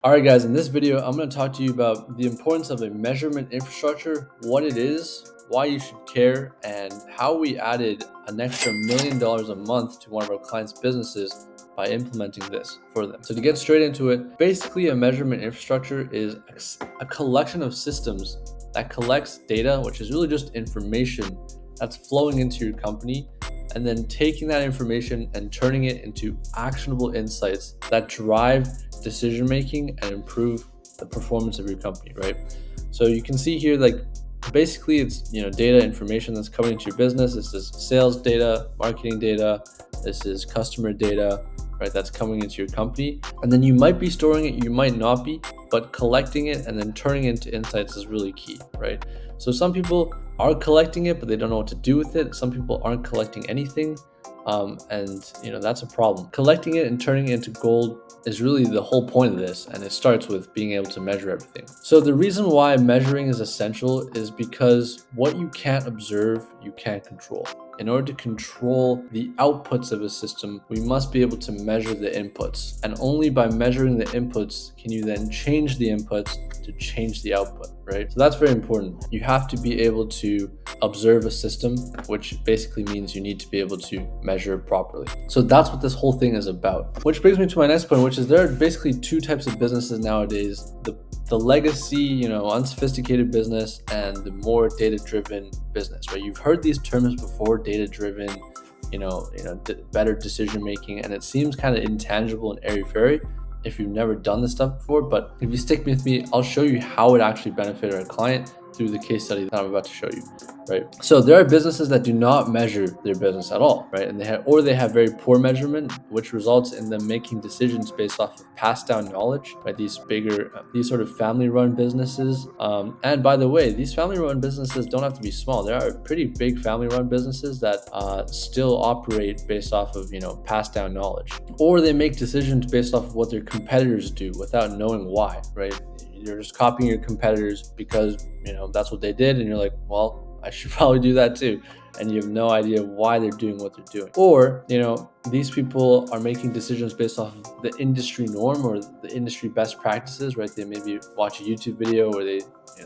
All right, guys, in this video, I'm going to talk to you about the importance of a measurement infrastructure, what it is, why you should care, and how we added an extra $1 million a month to one of our clients' businesses by implementing this for them. So to get straight into it, basically a measurement infrastructure is a collection of systems that collects data, which is really just information that's flowing into your company, and then taking that information and turning it into actionable insights that drive decision making and improve the performance of your company, right? So you can see here, like, basically it's data information that's coming into your business. This is sales data, marketing data, this is customer data, right? That's coming into your company, and then you might be storing it, you might not be, but collecting it and then turning it into insights is really key, right? So some people are collecting it, but they don't know what to do with it. Some people aren't collecting anything, and that's a problem. Collecting it and turning it into gold is really the whole point of this, and it starts with being able to measure everything. So the reason why measuring is essential is because what you can't observe, you can't control. In order to control the outputs of a system, we must be able to measure the inputs. And only by measuring the inputs can you then change the inputs to change the output, right? So that's very important. You have to be able to observe a system, which basically means you need to be able to measure properly. So that's what this whole thing is about. Which brings me to my next point, which is there are basically two types of businesses nowadays. The legacy, unsophisticated business, and the more data-driven business, right? You've heard these terms before, data-driven, better decision-making, and it seems kind of intangible and airy-fairy if you've never done this stuff before. But if you stick with me, I'll show you how it actually benefited our client through the case study that I'm about to show you, right? So there are businesses that do not measure their business at all, right? And they have very poor measurement, which results in them making decisions based off of passed down knowledge, right? These sort of family-run businesses. And by the way, these family-run businesses don't have to be small. There are pretty big family-run businesses that still operate based off of passed down knowledge, or they make decisions based off of what their competitors do without knowing why, right? You're just copying your competitors because that's what they did, and you're like, well, I should probably do that too, and you have no idea why they're doing what they're doing. Or these people are making decisions based off of the industry norm or the industry best practices, right? They maybe watch a YouTube video or they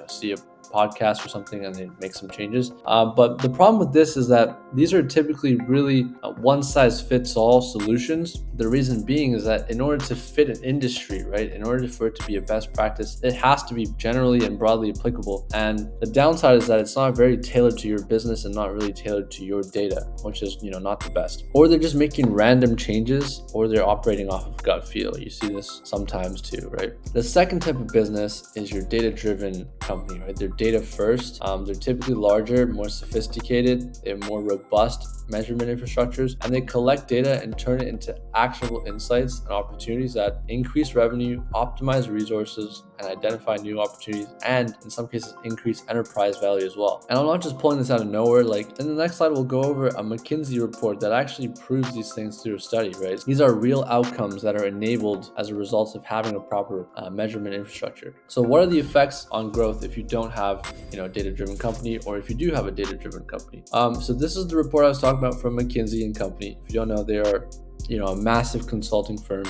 see a podcast or something and they make some changes. But the problem with this is that these are typically really one-size-fits-all solutions. The reason being is that in order to fit an industry, right, in order for it to be a best practice, it has to be generally and broadly applicable. And the downside is that it's not very tailored to your business and not really tailored to your data, which is not the best. Or they're just making random changes, or they're operating off of gut feel. You see this sometimes too, right? The second type of business is your data-driven company, right? They're data first. They're typically larger, more sophisticated, they have more robust measurement infrastructures, and they collect data and turn it into actionable insights and opportunities that increase revenue, optimize resources, and identify new opportunities, and in some cases increase enterprise value as well. And I'm not just pulling this out of nowhere. Like, in the next slide, we'll go over a McKinsey report that actually proves these things through a study, right? These are real outcomes that are enabled as a result of having a proper measurement infrastructure. So what are the effects on growth if you don't have a data-driven company, or if you do have a data-driven company? So this is the report I was talking about from McKinsey and Company. If you don't know, they are a massive consulting firm,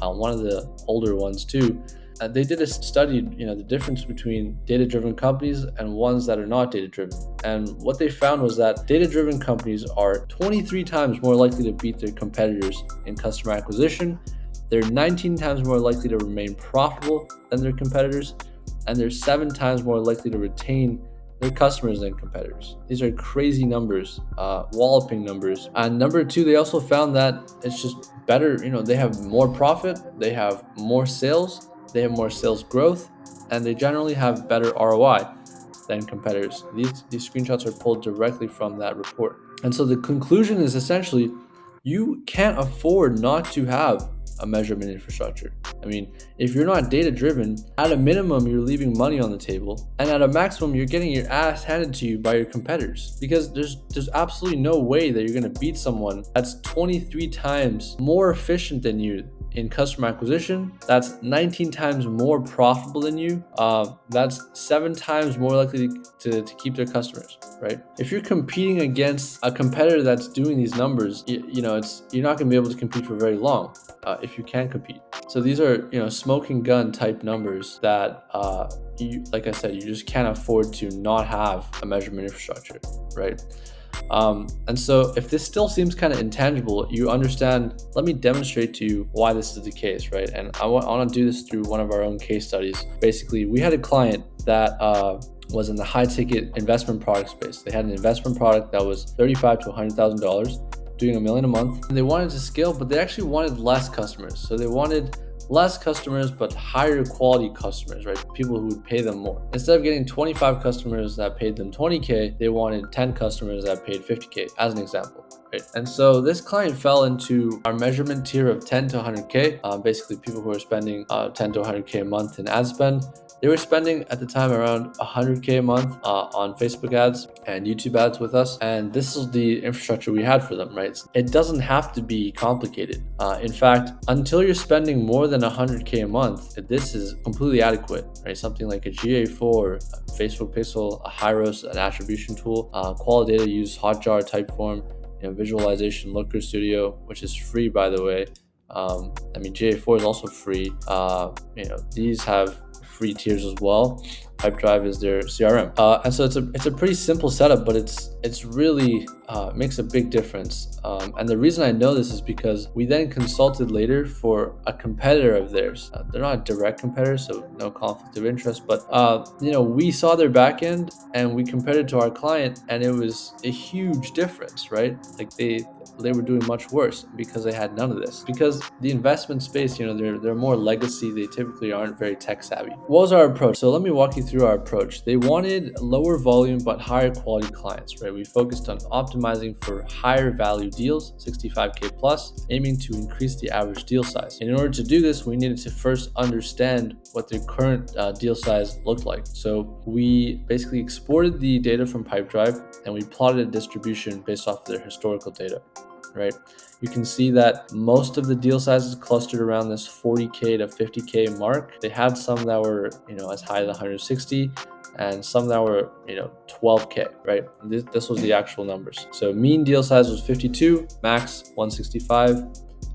one of the older ones too. They did a study, the difference between data-driven companies and ones that are not data-driven. And what they found was that data-driven companies are 23 times more likely to beat their competitors in customer acquisition. They're 19 times more likely to remain profitable than their competitors, and they're 7 times more likely to retain their customers than competitors. These are crazy numbers, walloping numbers. And number two, they also found that it's just better, they have more profit, they have more sales, they have more sales growth, and they generally have better ROI than competitors. These screenshots are pulled directly from that report. And so the conclusion is essentially, you can't afford not to have a measurement infrastructure. I mean, if you're not data driven, at a minimum, you're leaving money on the table, and at a maximum, you're getting your ass handed to you by your competitors, because there's absolutely no way that you're going to beat someone that's 23 times more efficient than you in customer acquisition, that's 19 times more profitable than you. That's 7 times more likely to keep their customers, right? If you're competing against a competitor that's doing these numbers, you're not going to be able to compete for very long if you can compete. So these are smoking gun type numbers that like I said, you just can't afford to not have a measurement infrastructure, right? And so if this still seems kind of intangible, you understand, let me demonstrate to you why this is the case, right? And I want to do this through one of our own case studies. Basically, we had a client that was in the high ticket investment product space. They had an investment product that was $35,000 to $100,000, doing $1 million a month. And they wanted to scale, but they actually wanted less customers. So they wanted less customers, but higher quality customers, right? People who would pay them more. Instead of getting 25 customers that paid them 20K, they wanted 10 customers that paid 50K, as an example, right? And so this client fell into our measurement tier of 10 to 100K, basically people who are spending 10 to 100K a month in ad spend. They were spending at the time around 100K a month on Facebook ads and YouTube ads with us. And this is the infrastructure we had for them, right? It doesn't have to be complicated. In fact, until you're spending more than 100K a month, this is completely adequate, right? Something like a GA4, a Facebook Pixel, a Hyros, an attribution tool, Qualidata use Hotjar, Typeform, visualization, Looker Studio, which is free, by the way. GA4 is also free. These have free tiers as well. Pipedrive is their CRM, and so it's a pretty simple setup, but it's really makes a big difference. And the reason I know this is because we then consulted later for a competitor of theirs. They're not a direct competitor, so no conflict of interest, but we saw their backend and we compared it to our client, and it was a huge difference, right? Like they were doing much worse because they had none of this. Because the investment space, they're more legacy. They typically aren't very tech savvy. What was our approach? So let me walk you through our approach. They wanted lower volume but higher quality clients, right? We focused on optimizing for higher value deals, 65K plus, aiming to increase the average deal size. In order to do this, we needed to first understand what their current deal size looked like. So we basically exported the data from Pipedrive and we plotted a distribution based off of their historical data. Right, you can see that most of the deal sizes clustered around this 40K to 50K mark. They had some that were as high as 160 and some that were 12K, right? This was the actual numbers. So mean deal size was 52, max 165,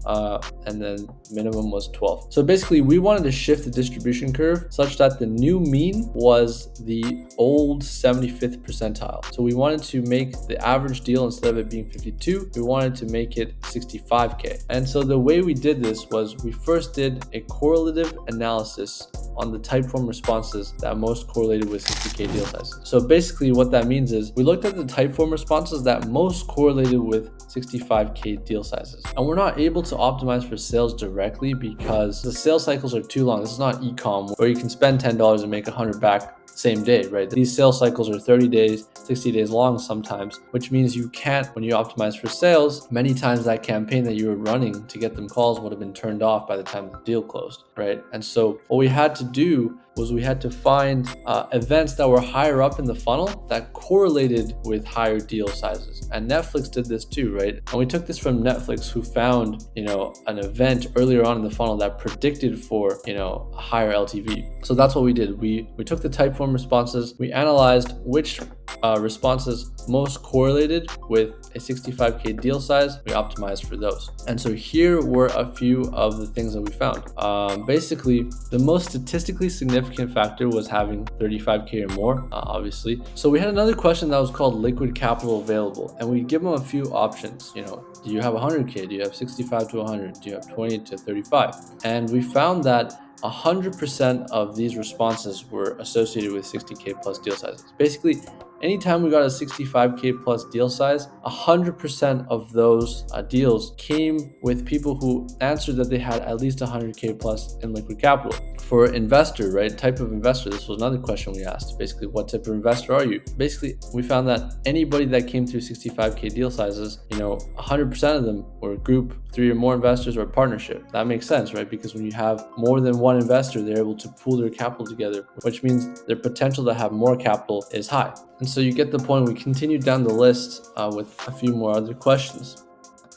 and then minimum was 12. So basically we wanted to shift the distribution curve such that the new mean was the old 75th percentile. So we wanted to make the average deal, instead of it being 52, we wanted to make it 65K. And so the way we did this was we first did a correlative analysis on the Typeform responses that most correlated with 60K deal sizes. So basically what that means is we looked at the Typeform responses that most correlated with 65K deal sizes. And we're not able to optimize for sales directly because the sales cycles are too long. This is not e-com where you can spend $10 and make 100 back same day, right? These sales cycles are 30 days, 60 days long sometimes, which means you can't, when you optimize for sales, many times that campaign that you were running to get them calls would have been turned off by the time the deal closed, right? And so what we had to do was we had to find events that were higher up in the funnel that correlated with higher deal sizes. And Netflix did this too, right? And we took this from Netflix, who found, an event earlier on in the funnel that predicted for, a higher LTV. So that's what we did. We took the Typeform responses, we analyzed which responses most correlated with a 65K deal size, we optimized for those. And so here were a few of the things that we found. Basically, the most statistically significant factor was having 35K or more, obviously. So we had another question that was called liquid capital available, and we give them a few options. Do you have 100K? Do you have 65 to 100? Do you have 20 to 35? And we found that 100% of these responses were associated with 60K plus deal sizes. Basically, anytime we got a 65K plus deal size, 100% of those deals came with people who answered that they had at least 100K plus in liquid capital. For investor, right, type of investor, this was another question we asked. Basically, what type of investor are you? Basically, we found that anybody that came through 65K deal sizes, 100% of them were group 3 or more investors or a partnership. That makes sense, right? Because when you have more than one investor, they're able to pool their capital together, which means their potential to have more capital is high. And so you get the point. We continued down the list with a few more other questions.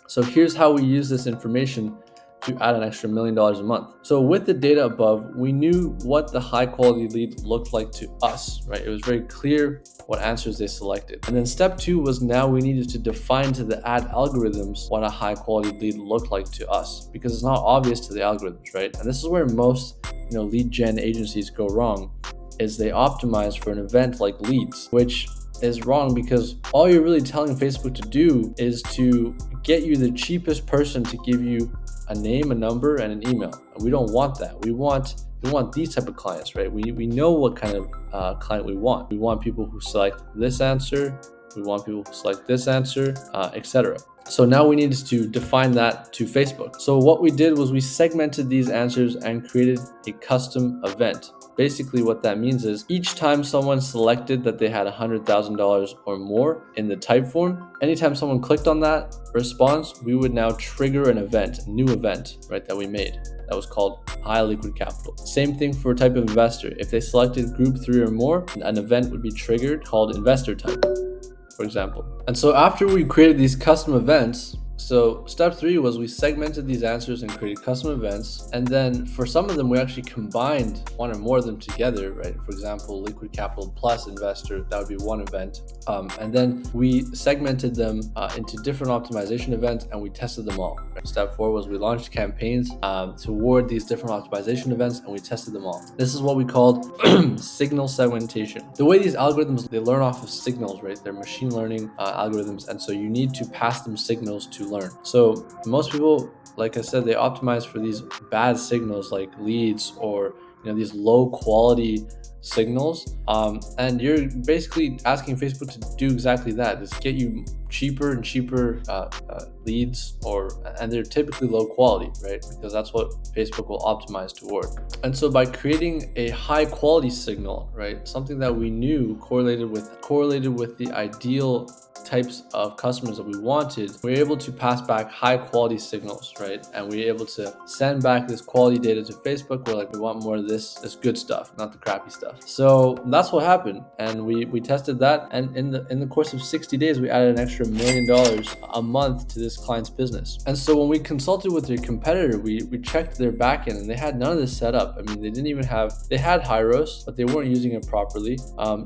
So here's how we use this information to add an extra $1 million a month. So with the data above, we knew what the high quality lead looked like to us, right? It was very clear what answers they selected. And then step 2 was now we needed to define to the ad algorithms what a high quality lead looked like to us, because it's not obvious to the algorithms, right? And this is where most lead gen agencies go wrong, is they optimize for an event like leads, which is wrong because all you're really telling Facebook to do is to get you the cheapest person to give you a name, a number, and an email. And we don't want that. We want these type of clients, right? We know what kind of client we want. We want people who select this answer. We want people who select this answer, etc. So now we needed to define that to Facebook. So what we did was we segmented these answers and created a custom event. Basically what that means is each time someone selected that they had $100,000 or more in the type form, anytime someone clicked on that response, we would now trigger an event, a new event, right, that we made. That was called high liquid capital. Same thing for type of investor. If they selected group 3 or more, an event would be triggered called investor type, for example. And so after we created these custom events, so step 3 was we segmented these answers and created custom events. And then for some of them, we actually combined one or more of them together, right? For example, liquid capital plus investor, that would be one event. And then we segmented them into different optimization events and we tested them all. Right? Step 4 was we launched campaigns toward these different optimization events and we tested them all. This is what we called signal segmentation. The way these algorithms, they learn off of signals, right? They're machine learning algorithms. And so you need to pass them signals to learn. So most people, like I said, they optimize for these bad signals like leads or these low quality signals, and you're basically asking Facebook to do exactly that, is get you cheaper and cheaper leads, and they're typically low quality, right? Because that's what Facebook will optimize toward. And so by creating a high quality signal, right, something that we knew correlated with the ideal types of customers that we wanted, we were able to pass back high quality signals, right? And we were able to send back this quality data to Facebook. We're like, we want more of this good stuff, not the crappy stuff. So that's what happened. And we tested that. And in the course of 60 days, we added an extra $1 million a month to this client's business. And so when we consulted with their competitor, we checked their backend and they had none of this set up. I mean, they had Hyros, but they weren't using it properly.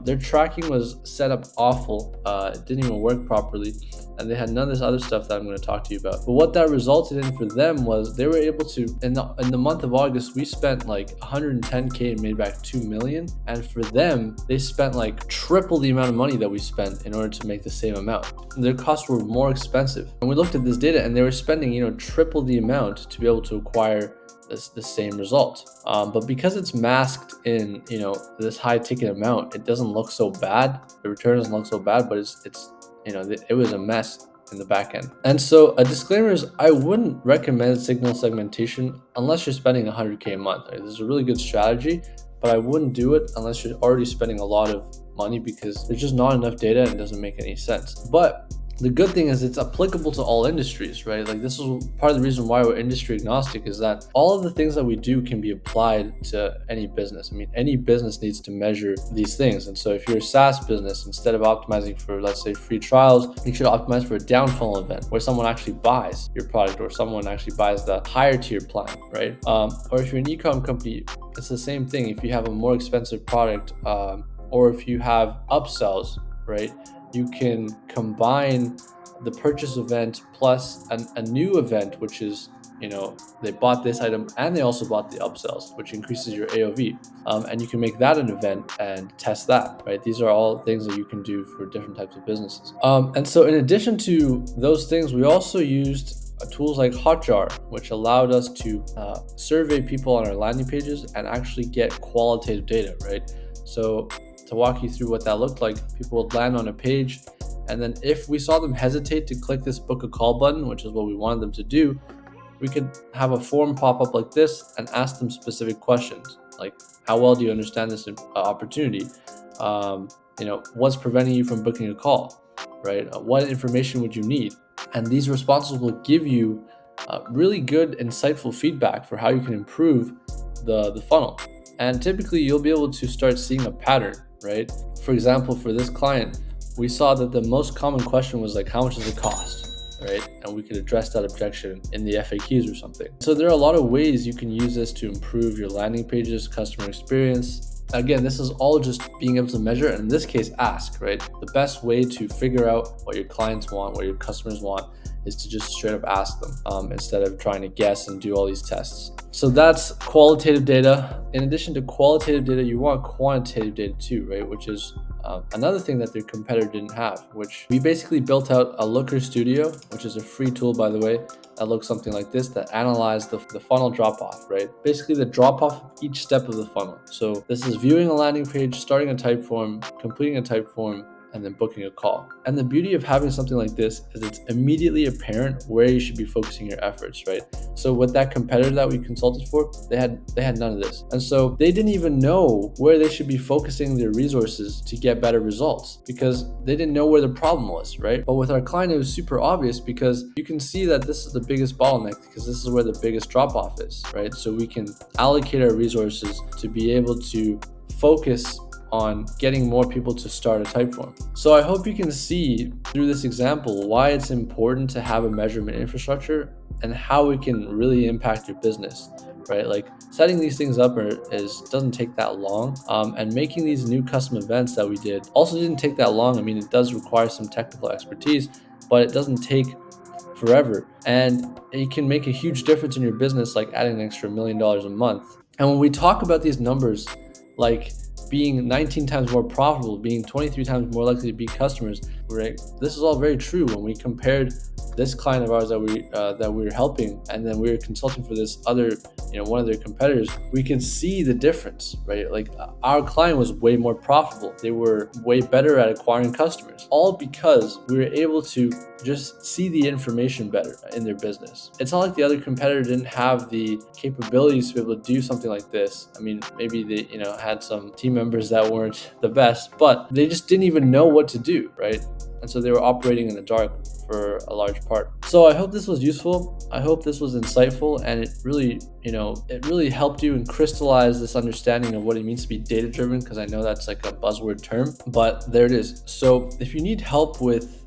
Their tracking was set up awful. It didn't even work properly, and they had none of this other stuff that I'm going to talk to you about. But what that resulted in for them was they were able to, in the month of August, we spent like $110K and made back $2 million. And for them, they spent like triple the amount of money that we spent in order to make the same amount. Their costs were more expensive. And we looked at this data and they were spending, triple the amount to be able to acquire the same result. But because it's masked in, this high ticket amount, it doesn't look so bad. The return doesn't look so bad, but it's it was a mess in the back end. And so a disclaimer is I wouldn't recommend signal segmentation unless you're spending $100K a month. Right? This is a really good strategy, but I wouldn't do it unless you're already spending a lot of money because there's just not enough data and it doesn't make any sense. But the good thing is it's applicable to all industries, right? Like this is part of the reason why we're industry agnostic, is that all of the things that we do can be applied to any business. I mean, any business needs to measure these things. And so if you're a SaaS business, instead of optimizing for, let's say, free trials, you should optimize for a down funnel event where someone actually buys your product or someone actually buys the higher tier plan, right? Or if you're an e-com company, it's the same thing. If you have a more expensive product, or if you have upsells, right? You can combine the purchase event plus a new event, which is, they bought this item and they also bought the upsells, which increases your AOV. And you can make that an event and test that, right? These are all things that you can do for different types of businesses. And so in addition to those things, we also used tools like Hotjar, which allowed us to survey people on our landing pages and actually get qualitative data, right? So to walk you through what that looked like, people would land on a page, and then if we saw them hesitate to click this book a call button, which is what we wanted them to do, we could have a form pop up like this and ask them specific questions, like how well do you understand this opportunity? What's preventing you from booking a call, right? What information would you need? And these responses will give you really good, insightful feedback for how you can improve the funnel. And typically you'll be able to start seeing a pattern, right? For example, for this client, we saw that the most common question was like, how much does it cost? right? And we could address that objection in the FAQs or something. So there are a lot of ways you can use this to improve your landing pages, customer experience. Again, this is all just being able to measure, and in this case, ask, right? The best way to figure out what your clients want, what your customers want, is to just straight up ask them instead of trying to guess and do all these tests. So that's qualitative data. In addition to qualitative data, you want quantitative data too, right? Which is another thing that their competitor didn't have, which we basically built out a Looker Studio, which is a free tool, by the way, that looks something like this, that analyzes the funnel drop-off, right? Basically the drop-off of each step of the funnel. So this is viewing a landing page, starting a type form, completing a type form, and then booking a call. And the beauty of having something like this is it's immediately apparent where you should be focusing your efforts, right? So with that competitor that we consulted for, they had none of this. And so they didn't even know where they should be focusing their resources to get better results because they didn't know where the problem was, right? But with our client, it was super obvious because you can see that this is the biggest bottleneck because this is where the biggest drop off is, right? So we can allocate our resources to be able to focus on getting more people to start a type form. So I hope you can see through this example why it's important to have a measurement infrastructure and how it can really impact your business, right? Like setting these things up doesn't take that long, and making these new custom events that we did also didn't take that long. I mean, it does require some technical expertise, but it doesn't take forever, and it can make a huge difference in your business, like adding an extra $1 million a month. And when we talk about these numbers, like being 19 times more profitable, being 23 times more likely to beat customers, right? This is all very true. When we compared this client of ours that we were helping, and then we were consulting for this other, one of their competitors, we can see the difference, right? Like our client was way more profitable. They were way better at acquiring customers, all because we were able to just see the information better in their business. It's not like the other competitor didn't have the capabilities to be able to do something like this. I mean, maybe they, had some team members that weren't the best, but they just didn't even know what to do, right? And so they were operating in the dark for a large part. So I hope this was useful. I hope this was insightful, and it really helped you and crystallize this understanding of what it means to be data-driven, because I know that's like a buzzword term, but there it is. So if you need help with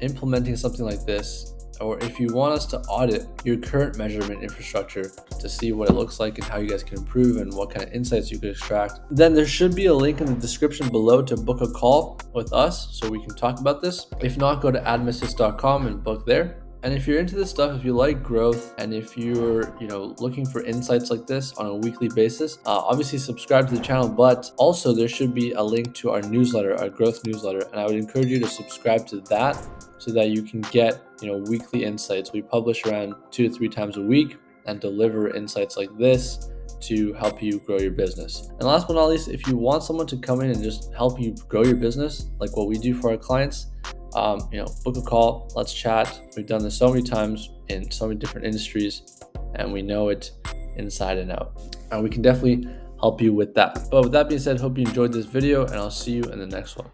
implementing something like this, or if you want us to audit your current measurement infrastructure to see what it looks like and how you guys can improve and what kind of insights you could extract, then there should be a link in the description below to book a call with us so we can talk about this. If not, go to admisys.com and book there. And if you're into this stuff, if you like growth, and if you're looking for insights like this on a weekly basis, obviously subscribe to the channel, but also there should be a link to our newsletter, our growth newsletter, and I would encourage you to subscribe to that so that you can get weekly insights. We publish around 2 to 3 times a week and deliver insights like this to help you grow your business. And last but not least, if you want someone to come in and just help you grow your business, like what we do for our clients, book a call, let's chat. We've done this so many times in so many different industries, and we know it inside and out. And we can definitely help you with that. But with that being said, hope you enjoyed this video, and I'll see you in the next one.